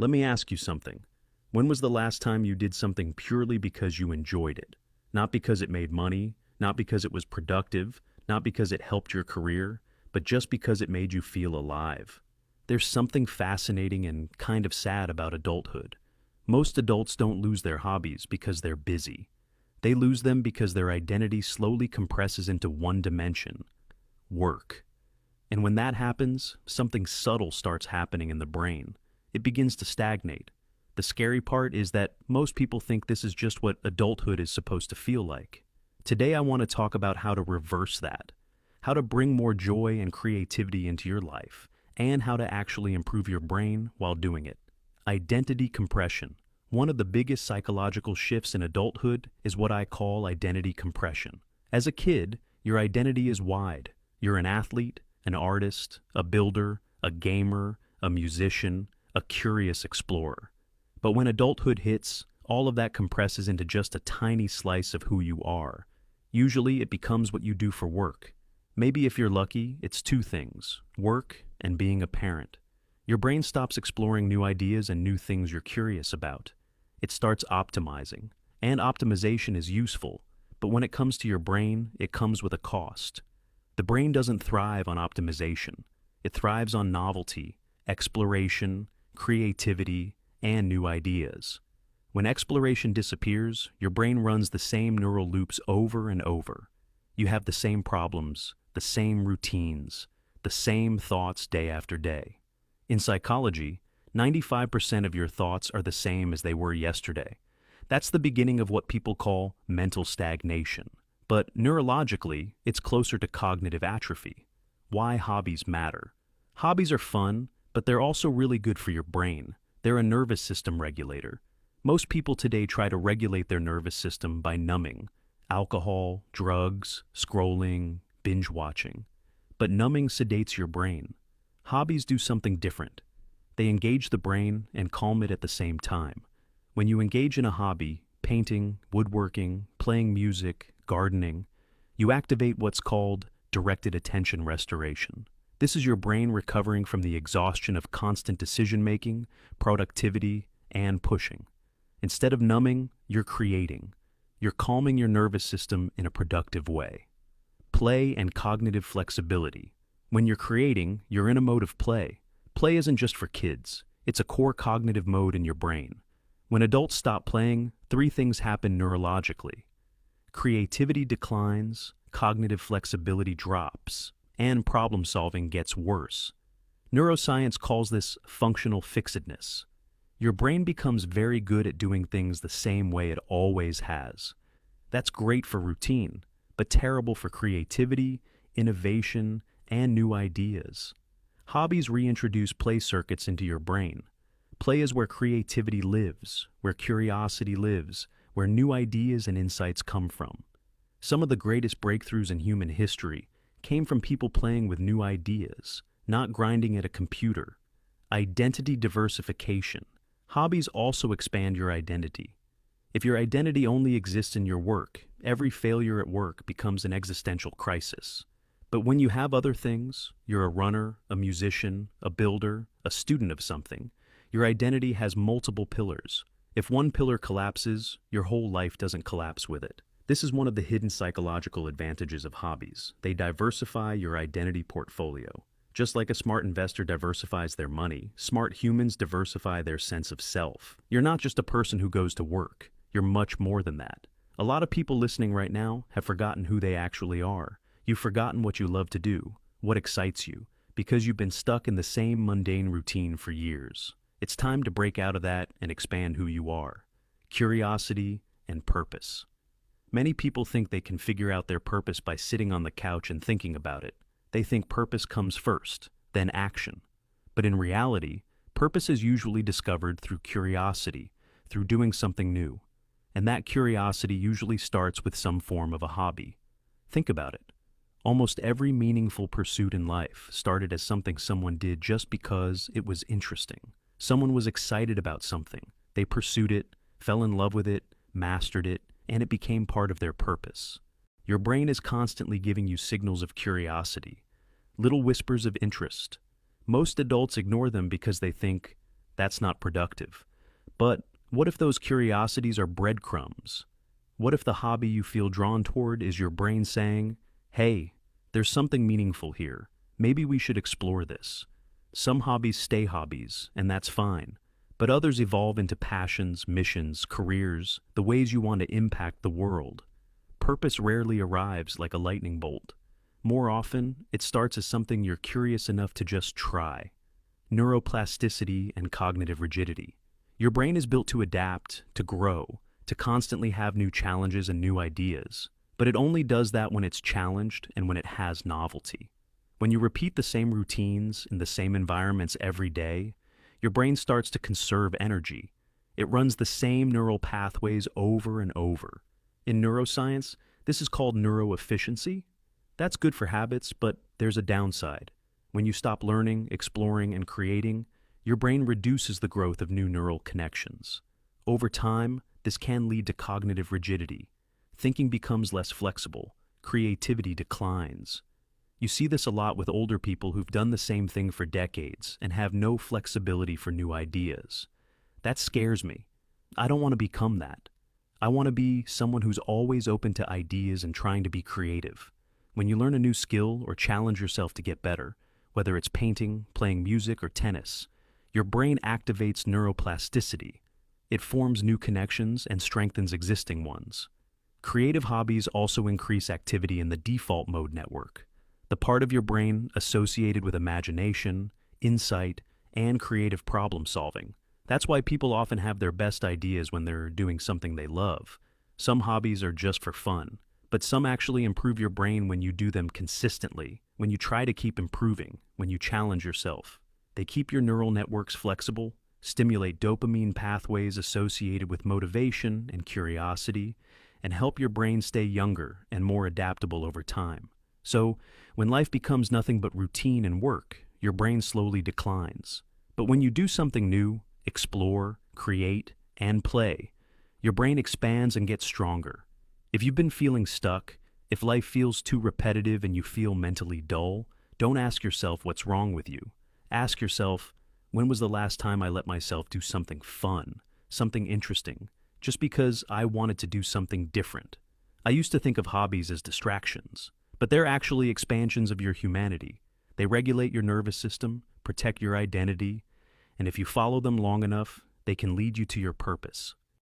Let me ask you something. When was the last time you did something purely because you enjoyed it? Not because it made money, not because it was productive, not because it helped your career, but just because it made you feel alive. There's something fascinating and kind of sad about adulthood. Most adults don't lose their hobbies because they're busy. They lose them because their identity slowly compresses into one dimension: work. And when that happens, something subtle starts happening in the brain. It begins to stagnate. The scary part is that most people think this is just what adulthood is supposed to feel like. Today I want to talk about how to reverse that, how to bring more joy and creativity into your life, and how to actually improve your brain while doing it. Identity compression. One of the biggest psychological shifts in adulthood is what I call identity compression. As a kid, your identity is wide. You're an athlete, an artist, a builder, a gamer, a musician, a curious explorer. But when adulthood hits, all of that compresses into just a tiny slice of who you are. Usually it becomes what you do for work. Maybe if you're lucky, it's two things: work and being a parent. Your brain stops exploring new ideas and new things you're curious about. It starts optimizing. And optimization is useful, but when it comes to your brain, it comes with a cost. The brain doesn't thrive on optimization. It thrives on novelty, exploration, creativity, and new ideas. When exploration disappears, your brain runs the same neural loops over and over. You have the same problems, the same routines, the same thoughts day after day. In psychology, 95% of your thoughts are the same as they were yesterday. That's the beginning of what people call mental stagnation. But neurologically, it's closer to cognitive atrophy. Why hobbies matter. Hobbies are fun, but they're also really good for your brain. They're a nervous system regulator. Most people today try to regulate their nervous system by numbing: alcohol, drugs, scrolling, binge watching. But numbing sedates your brain. Hobbies do something different. They engage the brain and calm it at the same time. When you engage in a hobby, painting, woodworking, playing music, gardening, you activate what's called directed attention restoration. This is your brain recovering from the exhaustion of constant decision-making, productivity, and pushing. Instead of numbing, you're creating. You're calming your nervous system in a productive way. Play and cognitive flexibility. When you're creating, you're in a mode of play. Play isn't just for kids. It's a core cognitive mode in your brain. When adults stop playing, three things happen neurologically. Creativity declines, cognitive flexibility drops, and problem-solving gets worse. Neuroscience calls this functional fixedness. Your brain becomes very good at doing things the same way it always has. That's great for routine, but terrible for creativity, innovation, and new ideas. Hobbies reintroduce play circuits into your brain. Play is where creativity lives, where curiosity lives, where new ideas and insights come from. Some of the greatest breakthroughs in human history came from people playing with new ideas, not grinding at a computer. Identity diversification. Hobbies also expand your identity. If your identity only exists in your work, every failure at work becomes an existential crisis. But when you have other things, you're a runner, a musician, a builder, a student of something, your identity has multiple pillars. If one pillar collapses, your whole life doesn't collapse with it. This is one of the hidden psychological advantages of hobbies. They diversify your identity portfolio. Just like a smart investor diversifies their money, smart humans diversify their sense of self. You're not just a person who goes to work. You're much more than that. A lot of people listening right now have forgotten who they actually are. You've forgotten what you love to do, what excites you, because you've been stuck in the same mundane routine for years. It's time to break out of that and expand who you are. Curiosity and purpose. Many people think they can figure out their purpose by sitting on the couch and thinking about it. They think purpose comes first, then action. But in reality, purpose is usually discovered through curiosity, through doing something new. And that curiosity usually starts with some form of a hobby. Think about it. Almost every meaningful pursuit in life started as something someone did just because it was interesting. Someone was excited about something. They pursued it, fell in love with it, mastered it, and it became part of their purpose. Your brain is constantly giving you signals of curiosity, little whispers of interest. Most adults ignore them because they think, That's not productive. But what if those curiosities are breadcrumbs? What if the hobby you feel drawn toward is your brain saying, hey, there's something meaningful here. Maybe we should explore this. Some hobbies stay hobbies, and that's fine. But others evolve into passions, missions, careers, the ways you want to impact the world. Purpose rarely arrives like a lightning bolt. More often, it starts as something you're curious enough to just try. Neuroplasticity and cognitive rigidity. Your brain is built to adapt, to grow, to constantly have new challenges and new ideas. But it only does that when it's challenged and when it has novelty. When you repeat the same routines in the same environments every day, your brain starts to conserve energy. It runs the same neural pathways over and over. In neuroscience, this is called neuroefficiency. That's good for habits, but there's a downside. When you stop learning, exploring, and creating, your brain reduces the growth of new neural connections. Over time, this can lead to cognitive rigidity. Thinking becomes less flexible. Creativity declines. You see this a lot with older people who've done the same thing for decades and have no flexibility for new ideas. That scares me. I don't want to become that. I want to be someone who's always open to ideas and trying to be creative. When you learn a new skill or challenge yourself to get better, whether it's painting, playing music, or tennis, your brain activates neuroplasticity. It forms new connections and strengthens existing ones. Creative hobbies also increase activity in the default mode network, the part of your brain associated with imagination, insight, and creative problem solving. That's why people often have their best ideas when they're doing something they love. Some hobbies are just for fun, but some actually improve your brain when you do them consistently, when you try to keep improving, when you challenge yourself. They keep your neural networks flexible, stimulate dopamine pathways associated with motivation and curiosity, and help your brain stay younger and more adaptable over time. So, when life becomes nothing but routine and work, your brain slowly declines. But when you do something new, explore, create, and play, your brain expands and gets stronger. If you've been feeling stuck, if life feels too repetitive and you feel mentally dull, don't ask yourself what's wrong with you. Ask yourself, when was the last time I let myself do something fun, something interesting, just because I wanted to do something different? I used to think of hobbies as distractions, but they're actually expansions of your humanity. They regulate your nervous system, protect your identity, and if you follow them long enough, they can lead you to your purpose.